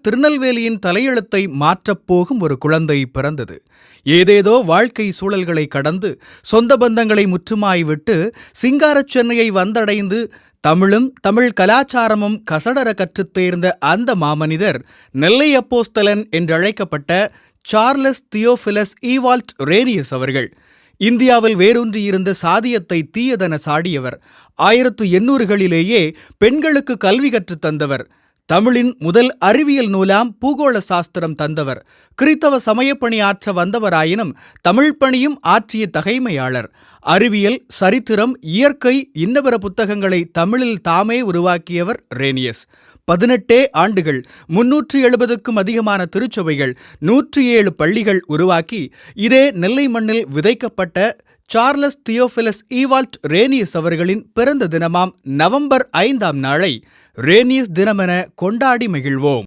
திருநெல்வேலியின் தலையெழுத்தை மாற்றப்போகும் ஒரு குழந்தை பிறந்தது. ஏதேதோ வாழ்க்கை சூழல்களை கடந்து சொந்த பந்தங்களை முற்றுமாய் விட்டு சிங்காரச் சென்னையை வந்தடைந்து தமிழும் தமிழ் கலாச்சாரமும் கசடர கற்றுத் தேர்ந்த அந்த மாமனிதர் நெல்லை அப்போஸ்தலன் என்றழைக்கப்பட்ட சார்லஸ் தியோஃபிலஸ் ஈவால்ட் ரேனியஸ் அவர்கள். இந்தியாவில் வேரூன்றியிருந்த சாதியத்தை தீயதென சாடியவர். 1800களிலேயே பெண்களுக்கு கல்வி கற்றுத் தந்தவர். தமிழின் முதல் அறிவியல் நூலாம் பூகோள சாஸ்திரம் தந்தவர். கிறித்தவ சமயப்பணி ஆற்ற வந்தவராயினும் தமிழ் பணியும் ஆற்றிய தகைமையாளர். அறிவியல், சரித்திரம், இயற்கை இன்னபிற புத்தகங்களை தமிழில் தாமே உருவாக்கியவர் ரேனியஸ். 18 ஆண்டுகள், 370க்கும் அதிகமான திருச்சபைகள், 107 பள்ளிகள் உருவாக்கி இதே நெல்லை மண்ணில் விதைக்கப்பட்ட சார்லஸ் தியோஃபிலஸ் ஈவால்ட் ரேனியஸ் அவர்களின் பிறந்த தினமாம் நவம்பர் 5ஆம் நாளை ரேனியஸ் தினமென கொண்டாடி மகிழ்வோம்.